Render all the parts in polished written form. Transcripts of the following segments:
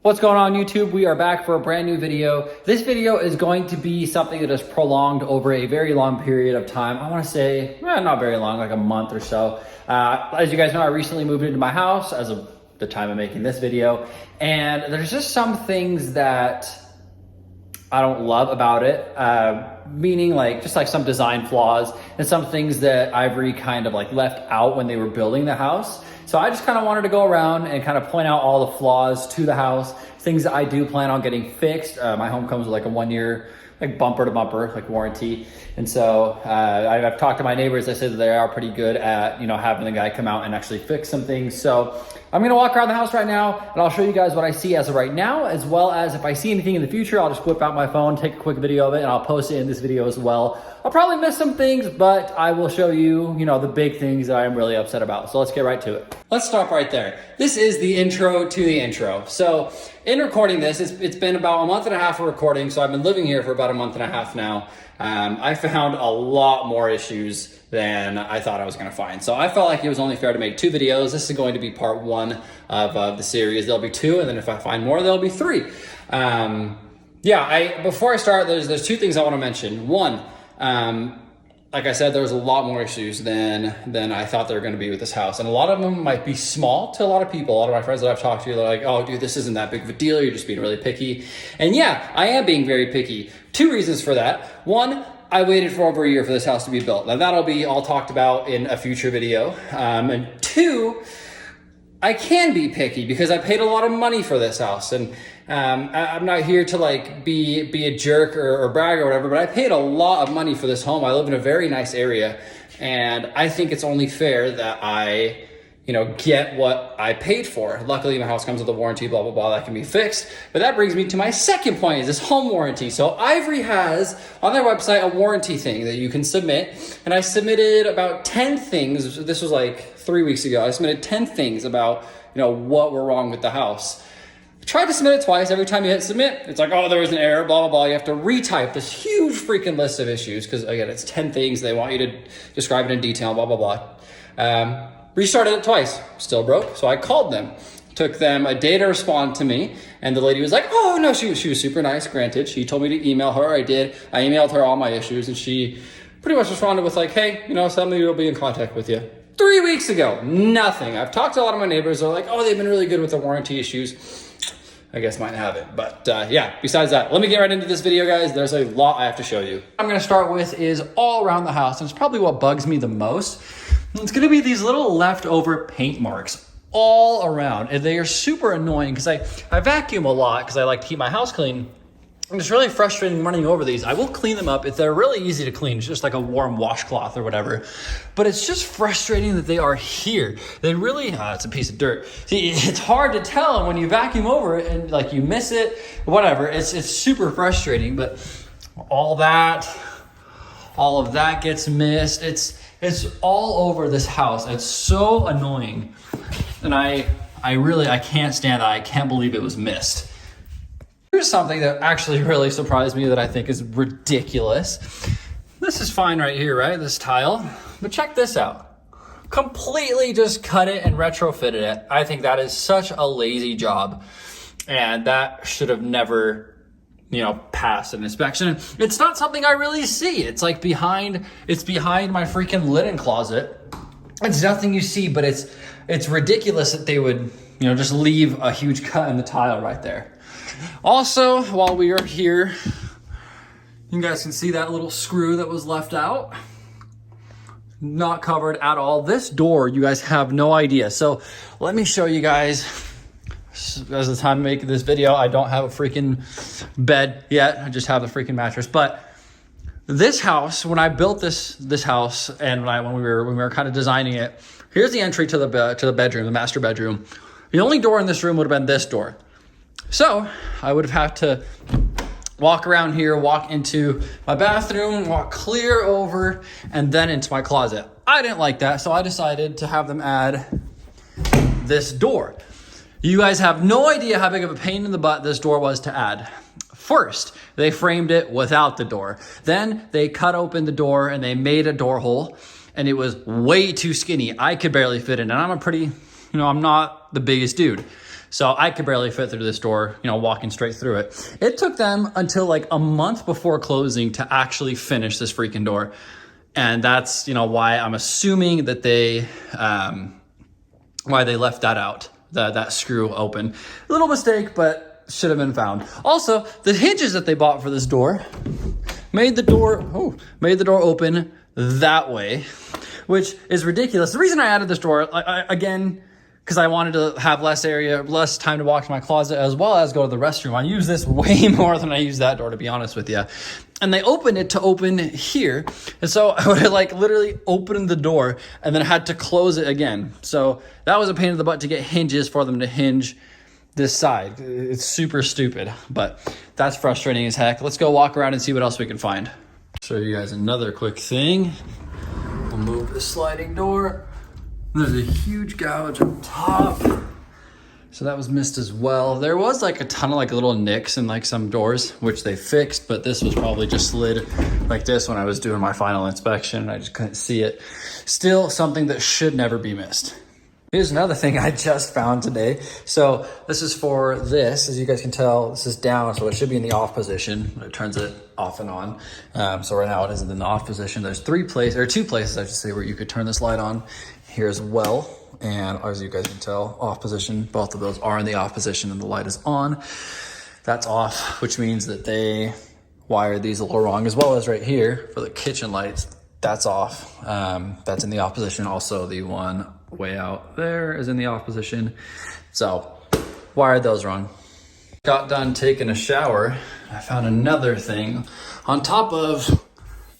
What's going on YouTube? We are back for a brand new video. This video is going to be something that is prolonged over a very long period of time. I want to say, not very long, like a month or so. As you guys know, I recently moved into my house as of the time of making this video. And there's just some things that I don't love about it. Meaning just some design flaws and some things that Ivory kind of left out when they were building the house. So I just kind of wanted to go around and kind of point out all the flaws to the house, things that I do plan on getting fixed. My home comes with a 1 year bumper to bumper warranty. And so I've talked to my neighbors. They said that they are pretty good at, having the guy come out and actually fix some things. So I'm gonna walk around the house right now and I'll show you guys what I see as of right now, as well as if I see anything in the future, I'll just whip out my phone, take a quick video of it, and I'll post it in this video as well. I'll probably miss some things, but I will show you, the big things that I'm really upset about. So let's get right to it. Let's stop right there. This is the intro to the intro. So in recording this, it's been about a month and a half of recording. So I've been living here for about a month and a half now. I found a lot more issues than I thought I was going to find. So I felt like it was only fair to make 2 videos. This is going to be part 1 of the series. There'll be 2, and then if I find more, there'll be 3. Before I start, there's 2 things I want to mention. One, like I said, there was a lot more issues than I thought there were going to be with this house. And a lot of them might be small to a lot of people. A lot of my friends that I've talked to, they're like, oh, dude, this isn't that big of a deal. You're just being really picky. And yeah, I am being very picky. 2 reasons for that. One, I waited for over a year for this house to be built. Now that'll be all talked about in a future video. And 2, I can be picky because I paid a lot of money for this house. And I'm not here to be a jerk or brag or whatever, but I paid a lot of money for this home. I live in a very nice area, and I think it's only fair that I get what I paid for. Luckily, my house comes with a warranty, blah, blah, blah, that can be fixed. But that brings me to my second point, is this home warranty. So Ivory has on their website a warranty thing that you can submit. And I submitted about 10 things. This was 3 weeks ago. I submitted 10 things about, what were wrong with the house. I tried to submit it twice. Every time you hit submit, it's oh, there was an error, blah, blah, blah. You have to retype this huge freaking list of issues because, again, it's 10 things. They want you to describe it in detail, blah, blah, blah. Restarted it twice, still broke. So I called them. Took them a day to respond to me. And the lady was like, oh, no, she was super nice, granted. She told me to email her. I did. I emailed her all my issues. And she pretty much responded with hey, somebody will be in contact with you. 3 weeks ago, nothing. I've talked to a lot of my neighbors. They're like, oh, they've been really good with the warranty issues. I guess mine haven't. But besides that, let me get right into this video, guys. There's a lot I have to show you. I'm going to start with is all around the house. And it's probably what bugs me the most. It's going to be these little leftover paint marks all around. And they are super annoying because I vacuum a lot because I like to keep my house clean. And it's really frustrating running over these. I will clean them up. They're really easy to clean. It's just a warm washcloth or whatever. But it's just frustrating that they are here. They really, it's a piece of dirt. See, it's hard to tell when you vacuum over it and you miss it, whatever. It's super frustrating, but all of that gets missed. It's all over this house. It's so annoying. And I can't stand that. I can't believe it was missed. Here's something that actually really surprised me that I think is ridiculous. This is fine right here, right? This tile. But check this out. Completely just cut it and retrofitted it. I think that is such a lazy job. And that should have never pass an inspection. It's not something I really see. It's behind my freaking linen closet. It's nothing you see, but it's ridiculous that they would, just leave a huge cut in the tile right there. Also, while we are here, you guys can see that little screw that was left out. Not covered at all. This door, you guys have no idea. So let me show you guys. As the time of making this video, I don't have a freaking bed yet. I just have the freaking mattress. But this house, when I built this house, and when we were kind of designing it, here's the entry to the bedroom, the master bedroom. The only door in this room would have been this door. So I would have had to walk around here, walk into my bathroom, walk clear over, and then into my closet. I didn't like that, so I decided to have them add this door. You guys have no idea how big of a pain in the butt this door was to add. First, they framed it without the door. Then they cut open the door and they made a door hole, and it was way too skinny. I could barely fit in, and I'm I'm not the biggest dude. So I could barely fit through this door, you know, walking straight through it. It took them until like a month before closing to actually finish this freaking door. And that's, you know, why I'm assuming that why they left that out, that screw open. A little mistake, but should have been found. Also, the hinges that they bought for this door made the door open that way, which is ridiculous. The reason I added this door, again, because I wanted to have less area, less time to walk to my closet, as well as go to the restroom. I use this way more than I use that door, to be honest with you. And they opened it to open here. And so I would have like literally opened the door and then had to close it again. So that was a pain in the butt to get hinges for them to hinge this side. It's super stupid, but that's frustrating as heck. Let's go walk around and see what else we can find. Show you guys another quick thing. We'll move the sliding door. There's a huge gouge up top. So that was missed as well. There was like a ton of like little nicks in like some doors, which they fixed, but this was probably just slid like this when I was doing my final inspection. I just couldn't see it. Still something that should never be missed. Here's another thing I just found today. So this is for this, as you guys can tell, this is down, so it should be in the off position. It turns it off and on. So right now it is in the off position. There's two places I should say where you could turn this light on here as well. And as you guys can tell, off position, both of those are in the off position and the light is on. That's off, which means that they wired these a little wrong, as well as right here for the kitchen lights. That's off. That's in the off position. Also, the one way out there is in the off position. So wired those wrong. Got done taking a shower. I found another thing on top of,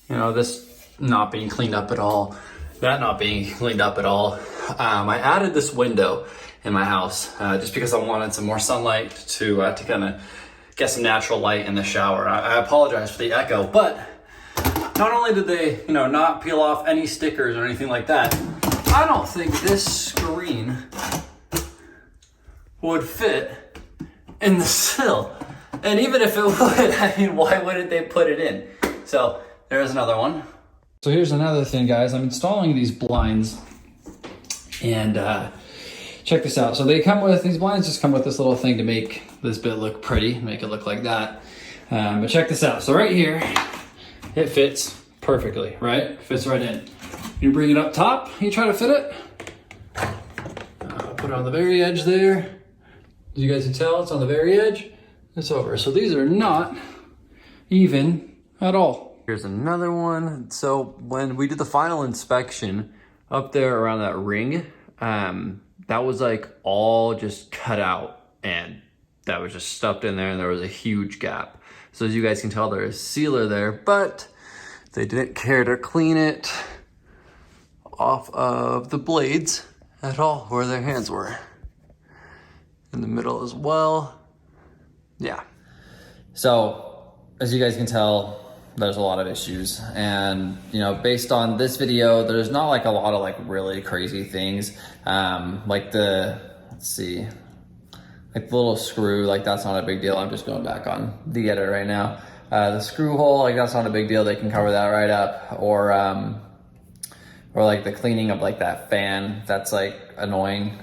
you know, this not being cleaned up at all, that not being cleaned up at all. I added this window in my house just because I wanted some more sunlight to kind of get some natural light in the shower. I apologize for the echo, but not only did they, you know, not peel off any stickers or anything like that, I don't think this screen would fit in the sill. And even if it would, I mean, why wouldn't they put it in? So there's another one. So here's another thing, guys. I'm installing these blinds, and check this out. So they come with, these blinds just come with this little thing to make this bit look pretty, make it look like that. But check this out. So right here, it fits perfectly, right? Fits right in. You bring it up top, you try to fit it. Put it on the very edge there. As you guys can tell, it's on the very edge. It's over. So these are not even at all. Here's another one. So when we did the final inspection up there around that ring, that was like all just cut out and that was just stuffed in there, and there was a huge gap. So as you guys can tell, there is sealer there, but they didn't care to clean it off of the blades at all where their hands were. In the middle as well. Yeah. So as you guys can tell, there's a lot of issues, and you know, based on this video, there's not like a lot of like really crazy things. Like let's see, like the little screw, like that's not a big deal. I'm just going back on the edit right now. The screw hole, like that's not a big deal. They can cover that right up. Or like the cleaning of like that fan, that's like annoying.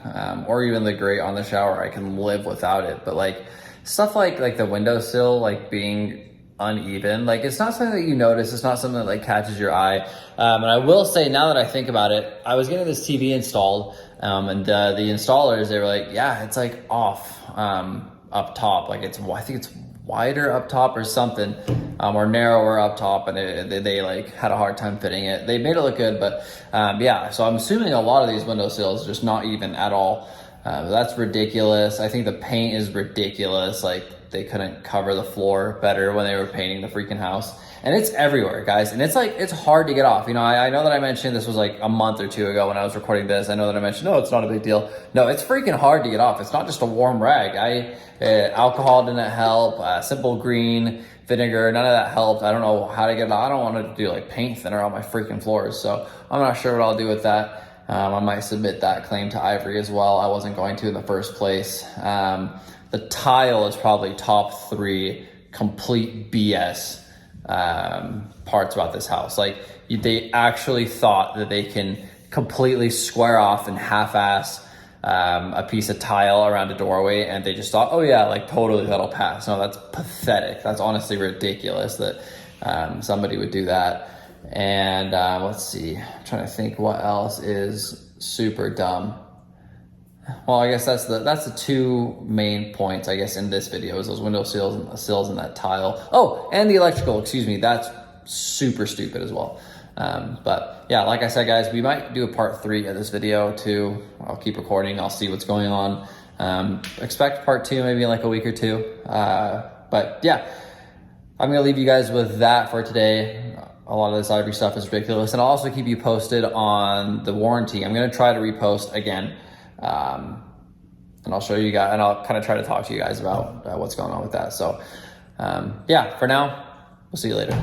Or even the grate on the shower, I can live without it. But like stuff like the windowsill, like being uneven, like it's not something that you notice. It's not something that like catches your eye. And I will say, now that I think about it, I was getting this TV installed, and the installers, they were like, yeah, it's like off up top. Like I think it's wider up top or something, or narrower up top, and they like had a hard time fitting it. They made it look good, but yeah, so I'm assuming a lot of these windowsills are just not even at all. That's ridiculous. I think the paint is ridiculous. Like they couldn't cover the floor better when they were painting the freaking house. And it's everywhere, guys. And it's like, it's hard to get off. You know, I know that I mentioned this was like a month or two ago when I was recording this. I know that I mentioned, no, it's not a big deal. No, it's freaking hard to get off. It's not just a warm rag. Alcohol didn't help. Simple green vinegar, none of that helped. I don't know how to get it off. I don't want to do like paint thinner on my freaking floors. So I'm not sure what I'll do with that. I might submit that claim to Ivory as well. I wasn't going to in the first place. The tile is probably top 3 complete BS parts about this house. Like they actually thought that they can completely square off and half-ass a piece of tile around a doorway, and they just thought, oh yeah, like totally that'll pass. No, that's pathetic. That's honestly ridiculous that somebody would do that. And let's see, I'm trying to think what else is super dumb. Well, I guess that's the two main points, I guess, in this video, is those window sills and that tile. Oh, and the electrical, excuse me, that's super stupid as well. But yeah, like I said, guys, we might do a part 3 of this video too. I'll keep recording, I'll see what's going on. Expect part 2 maybe in like a week or 2. But yeah, I'm gonna leave you guys with that for today. A lot of this Ivory stuff is ridiculous, and I'll also keep you posted on the warranty. I'm gonna try to repost again, and I'll show you guys, and I'll kind of try to talk to you guys about what's going on with that. So yeah, for now, we'll see you later.